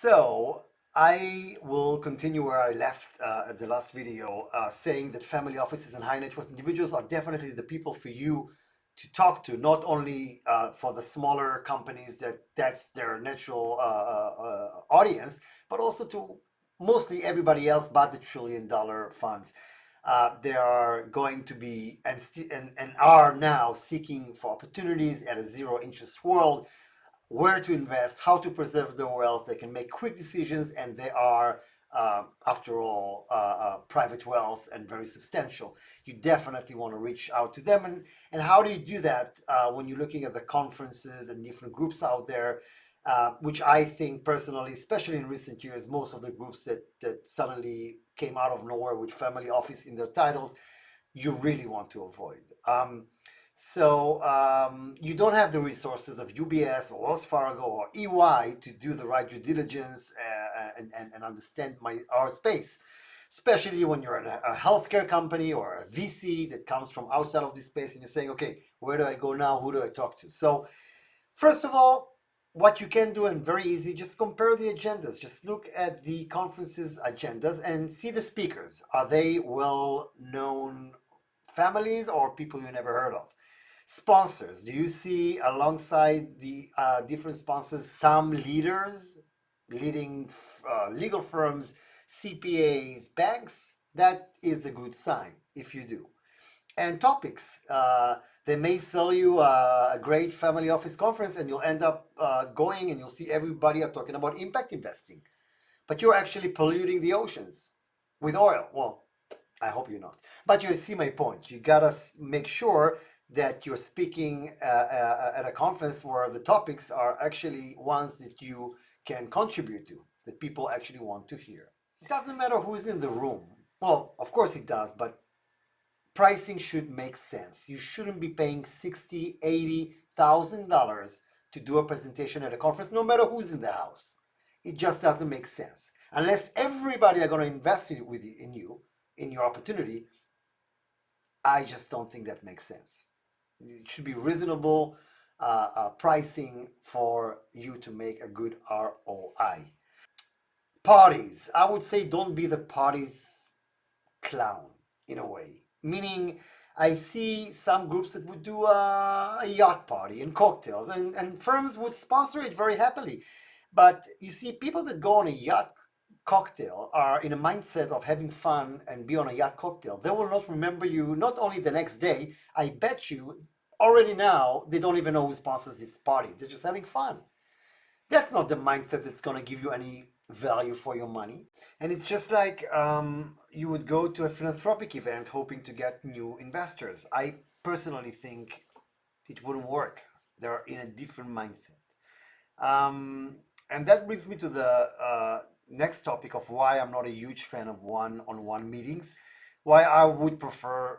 So I will continue where I left at the last video, saying that family offices and high net worth individuals are definitely the people for you to talk to, not only for the smaller companies that's their natural audience, but also to mostly everybody else but the trillion-dollar funds. They are going to be and are now seeking for opportunities at a zero interest world, where to invest, how to preserve their wealth. They can make quick decisions, and they are, after all, private wealth and very substantial. You definitely want to reach out to them. And how do you do that when you're looking at the conferences and different groups out there? Which I think personally, especially in recent years, most of the groups that suddenly came out of nowhere with family office in their titles, you really want to avoid. You don't have the resources of UBS or Wells Fargo or EY to do the right due diligence and understand our space, especially when you're a healthcare company or a VC that comes from outside of this space and you're saying, okay, where do I go now? Who do I talk to? So first of all, what you can do, and very easy, just compare the agendas. Just look at the conference's agendas and see the speakers. Are they well-known families or people you never heard of? Sponsors. Do you see alongside the different sponsors some leaders, leading legal firms, CPAs, banks? That is a good sign if you do. And topics. They may sell you a great family office conference and you'll end up going and you'll see everybody are talking about impact investing. But you're actually polluting the oceans with oil. Well, I hope you're not. But you see my point. You gotta make sure that you're speaking at a conference where the topics are actually ones that you can contribute to, that people actually want to hear. It doesn't matter who's in the room. Well, of course it does, but pricing should make sense. You shouldn't be paying $60,000, $80,000 to do a presentation at a conference, no matter who's in the house. It just doesn't make sense. Unless everybody are going to invest in you, in your opportunity, I just don't think that makes sense. It should be reasonable pricing for you to make a good ROI. Parties. I would say don't be the party's clown in a way. Meaning, I see some groups that would do a yacht party and cocktails, and firms would sponsor it very happily. But you see, people that go on a yacht cocktail are in a mindset of having fun and be on a yacht cocktail. They will not remember you not only the next day, I bet you already now they don't even know who sponsors this party. They're just having fun. That's not the mindset that's going to give you any value for your money. And it's just like you would go to a philanthropic event hoping to get new investors. I personally think it wouldn't work. They're in a different mindset. And that brings me to the next topic of why I'm not a huge fan of one-on-one meetings, why I would prefer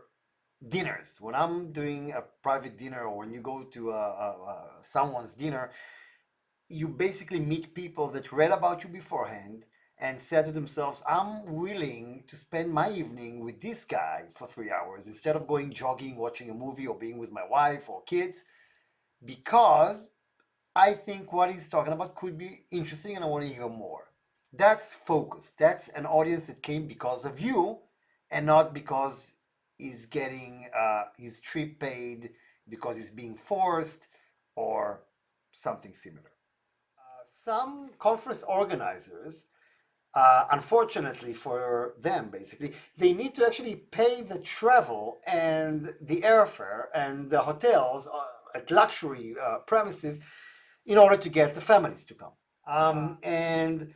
dinners. When I'm doing a private dinner or when you go to someone's dinner, you basically meet people that read about you beforehand and said to themselves, I'm willing to spend my evening with this guy for 3 hours instead of going jogging, watching a movie, or being with my wife or kids, because I think what he's talking about could be interesting and I want to hear more. That's focus. That's an audience that came because of you and not because he's getting his trip paid, because he's being forced, or something similar. Some conference organizers, unfortunately for them, basically, they need to actually pay the travel and the airfare and the hotels at luxury premises in order to get the families to come. And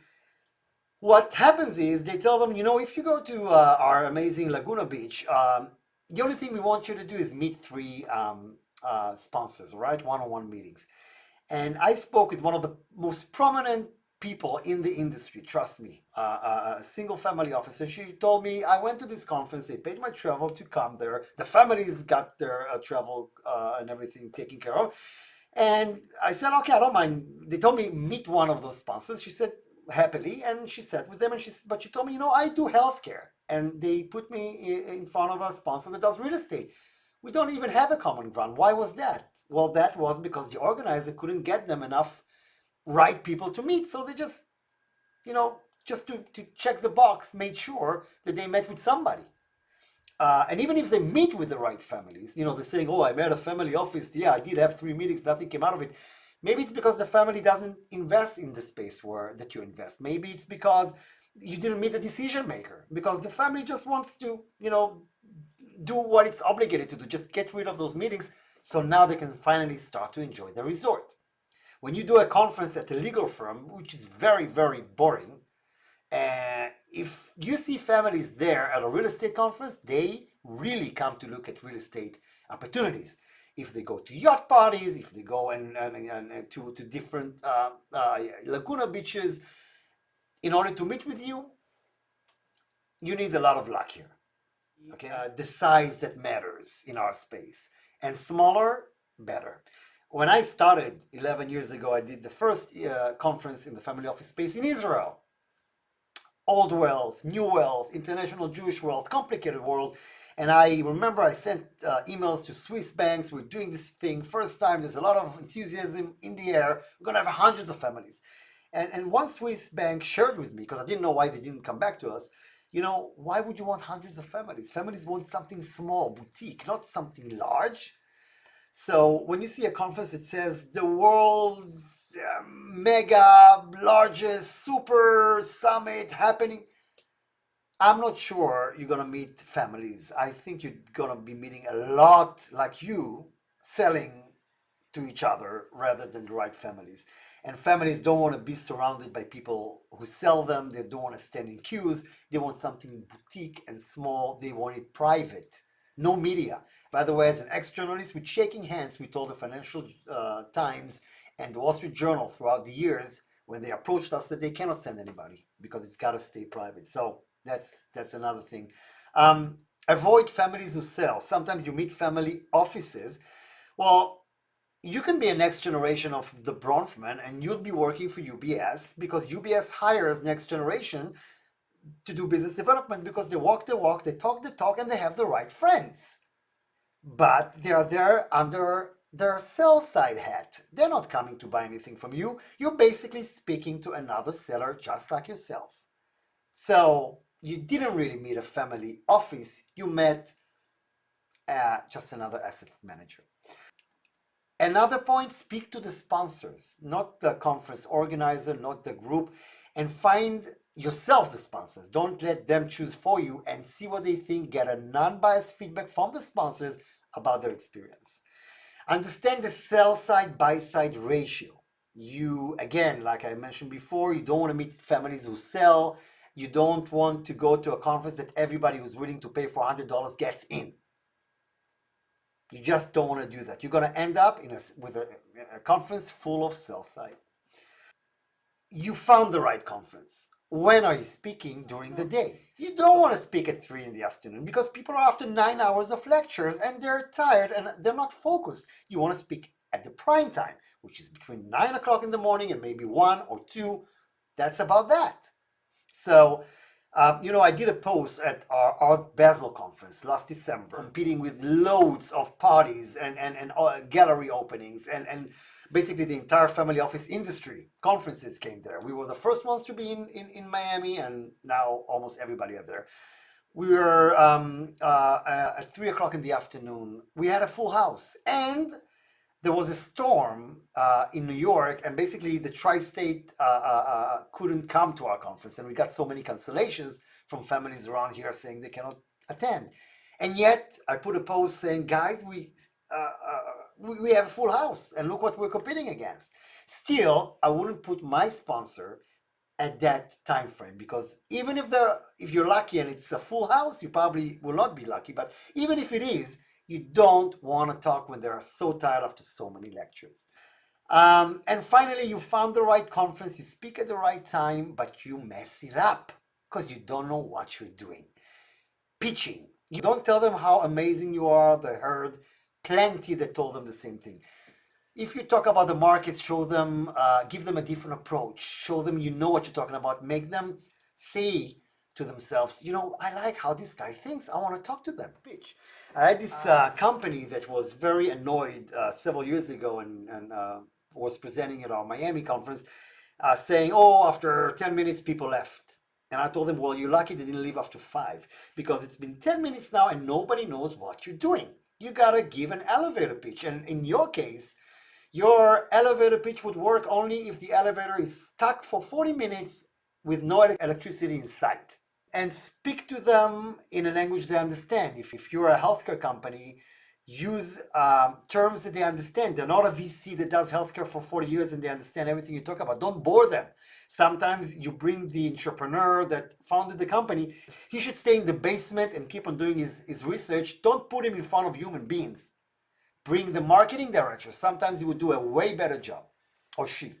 what happens is they tell them, if you go to our amazing Laguna Beach, the only thing we want you to do is meet three sponsors, right? One-on-one meetings. And I spoke with one of the most prominent people in the industry, trust me, a single family office. And she told me, I went to this conference, they paid my travel to come there. The families got their travel and everything taken care of. And I said, okay, I don't mind. They told me, meet one of those sponsors. She said, happily. And she sat with them and but she told me, I do healthcare. And they put me in front of a sponsor that does real estate. We don't even have a common ground. Why was that? Well, that was because the organizer couldn't get them enough right people to meet. So they just just to check the box, made sure that they met with somebody. And even if they meet with the right families, they're saying, oh, I met a family office. Yeah, I did have 3 meetings, nothing came out of it. Maybe it's because the family doesn't invest in the space that you invest. Maybe it's because you didn't meet the decision maker, because the family just wants to, do what it's obligated to do, just get rid of those meetings so now they can finally start to enjoy the resort. When you do a conference at a legal firm, which is very, very boring, if you see families there at a real estate conference, they really come to look at real estate opportunities. If they go to yacht parties, if they go and to different Laguna beaches, in order to meet with you, you need a lot of luck here. Okay, the size that matters in our space, and smaller, better. When I started 11 years ago, I did the first conference in the family office space in Israel. Old wealth, new wealth, international Jewish wealth, complicated world. And I remember I sent emails to Swiss banks. We're doing this thing first time. There's a lot of enthusiasm in the air. We're going to have hundreds of families. And one Swiss bank shared with me, because I didn't know why they didn't come back to us, why would you want hundreds of families? Families want something small, boutique, not something large. So when you see a conference that says the world's mega, largest, super summit happening, I'm not sure you're going to meet families. I think you're going to be meeting a lot like you, selling to each other rather than the right families. And families don't want to be surrounded by people who sell them. They don't want to stand in queues. They want something boutique and small. They want it private. No media. By the way, as an ex-journalist, with shaking hands, we told the Financial Times and the Wall Street Journal throughout the years when they approached us that they cannot send anybody because it's got to stay private. So that's another thing. Avoid families who sell. Sometimes you meet family offices. Well, you can be a next generation of the Bronfman and you'll be working for UBS because UBS hires next generation to do business development because they walk the walk, they talk the talk, and they have the right friends. But they are there under their sell side hat. They're not coming to buy anything from you. You're basically speaking to another seller just like yourself. So you didn't really meet a family office. You met just another asset manager. Another point, speak to the sponsors, not the conference organizer, not the group, and find yourself the sponsors. Don't let them choose for you and see what they think. Get a non-biased feedback from the sponsors about their experience. Understand the sell side, buy side ratio. You, again, like I mentioned before, you don't want to meet families who sell. You don't want to go to a conference that everybody who's willing to pay for $100 gets in. You just don't want to do that. You're going to end up with a conference full of sell side. You found the right conference. When are you speaking during the day? You don't want to speak at 3 in the afternoon because people are after 9 hours of lectures and they're tired and they're not focused. You want to speak at the prime time, which is between 9 o'clock in the morning and maybe 1 or 2. That's about that. So, I did a post at our Art Basel conference last December, competing with loads of parties and gallery openings, and basically the entire family office industry conferences came there. We were the first ones to be in Miami, and now almost everybody are there. We were at 3 o'clock in the afternoon. We had a full house, and there was a storm in New York, and basically the tri-state couldn't come to our conference, and we got so many cancellations from families around here saying they cannot attend. And yet, I put a post saying, guys, we have a full house, and look what we're competing against. Still, I wouldn't put my sponsor at that time frame because even if you're lucky and it's a full house, you probably will not be lucky. But even if it is, you don't want to talk when they're so tired after so many lectures. And finally, you found the right conference, you speak at the right time, but you mess it up because you don't know what you're doing. Pitching. You don't tell them how amazing you are. They heard plenty that told them the same thing. If you talk about the markets, show them, give them a different approach. Show them you know what you're talking about. Make them say to themselves, I like how this guy thinks. I want to talk to them. Pitch. I had this company that was very annoyed several years ago and was presenting at our Miami conference. saying, oh, after 10 minutes, people left. And I told them, well, you're lucky they didn't leave after 5, because it's been 10 minutes now and nobody knows what you're doing. You gotta give an elevator pitch. And in your case, your elevator pitch would work only if the elevator is stuck for 40 minutes with no electricity in sight. And speak to them in a language they understand. If you're a healthcare company, use terms that they understand. They're not a VC that does healthcare for 40 years and they understand everything you talk about. Don't bore them. Sometimes you bring the entrepreneur that founded the company. He should stay in the basement and keep on doing his research. Don't put him in front of human beings. Bring the marketing director. Sometimes he would do a way better job, or she.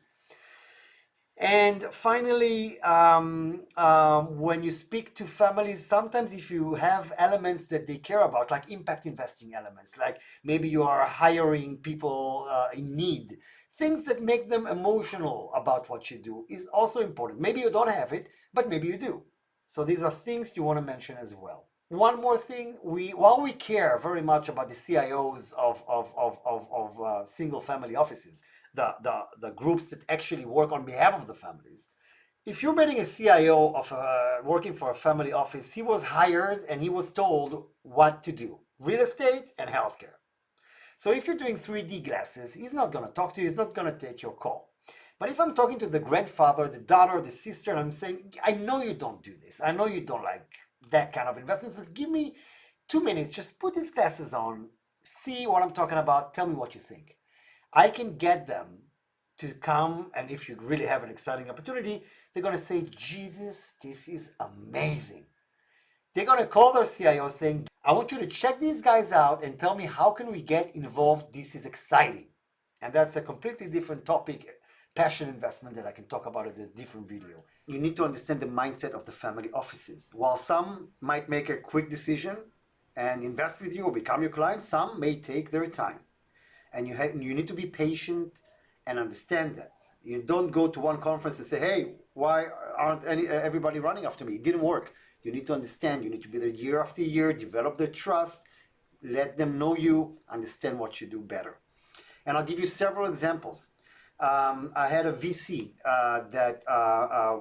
And finally, when you speak to families, sometimes if you have elements that they care about, like impact investing elements, like maybe you are hiring people in need, things that make them emotional about what you do is also important. Maybe you don't have it, but maybe you do. So these are things you want to mention as well. One more thing, while we care very much about the CIOs of single family offices, the groups that actually work on behalf of the families. If you're meeting a CIO of working for a family office, he was hired and he was told what to do: real estate and healthcare. So if you're doing 3D glasses, he's not going to talk to you, he's not going to take your call. But if I'm talking to the grandfather, the daughter, the sister, and I'm saying, I know you don't do this, I know you don't like that kind of investments, but give me 2 minutes, just put these glasses on, see what I'm talking about, tell me what you think. I can get them to come, and if you really have an exciting opportunity, they're going to say, Jesus, this is amazing. They're going to call their CIO saying, I want you to check these guys out and tell me how can we get involved. This is exciting. And that's a completely different topic, passion investment, that I can talk about in a different video. You need to understand the mindset of the family offices. While some might make a quick decision and invest with you or become your client, some may take their time. And you need to be patient and understand that. You don't go to one conference and say, hey, why aren't everybody running after me? It didn't work. You need to understand. You need to be there year after year, develop their trust, let them know you, understand what you do better. And I'll give you several examples. I had a VC that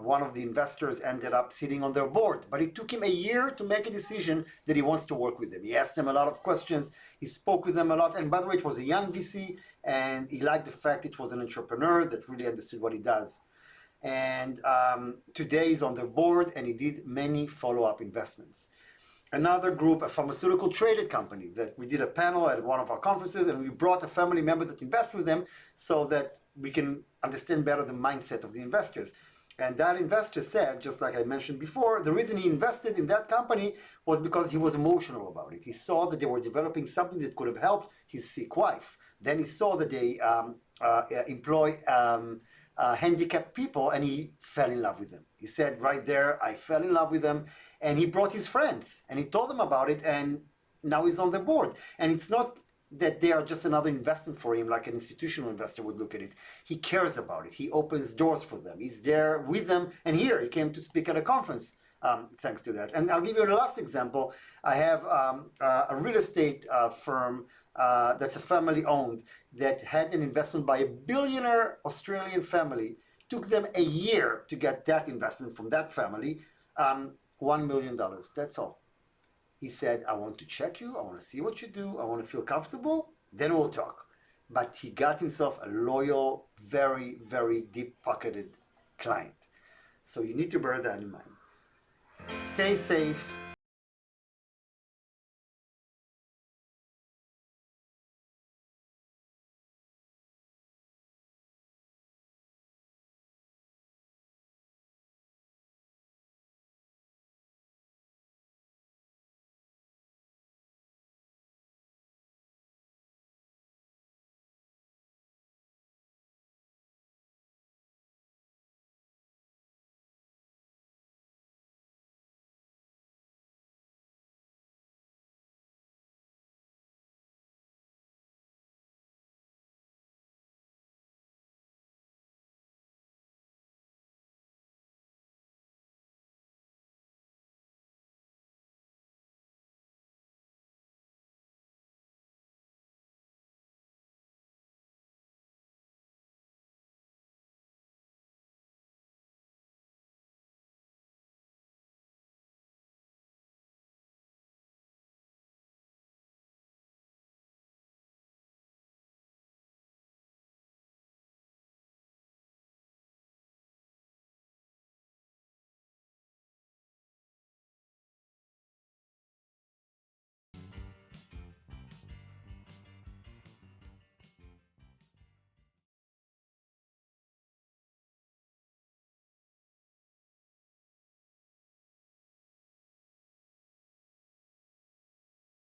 one of the investors ended up sitting on their board, but it took him a year to make a decision that he wants to work with them. He asked them a lot of questions, he spoke with them a lot, and by the way, it was a young VC, and he liked the fact it was an entrepreneur that really understood what he does. And today he's on their board, and he did many follow-up investments. Another group, a pharmaceutical traded company, that we did a panel at one of our conferences, and we brought a family member that invests with them so that we can understand better the mindset of the investors. And that investor said, just like I mentioned before, the reason he invested in that company was because he was emotional about it. He saw that they were developing something that could have helped his sick wife. Then he saw that they employ handicapped people, and he fell in love with them. He said right there, I fell in love with them. And he brought his friends and he told them about it, and now he's on the board. And it's not that they are just another investment for him like an institutional investor would look at it. He cares about it. He opens doors for them. He's there with them. And here he came to speak at a conference thanks to that. And I'll give you the last example. I have a real estate firm that's a family owned that had an investment by a billionaire Australian family. Took them a year to get that investment from that family, $1 million. That's all. He said, I want to check you. I want to see what you do. I want to feel comfortable. Then we'll talk. But he got himself a loyal, very, very deep-pocketed client. So you need to bear that in mind. Stay safe.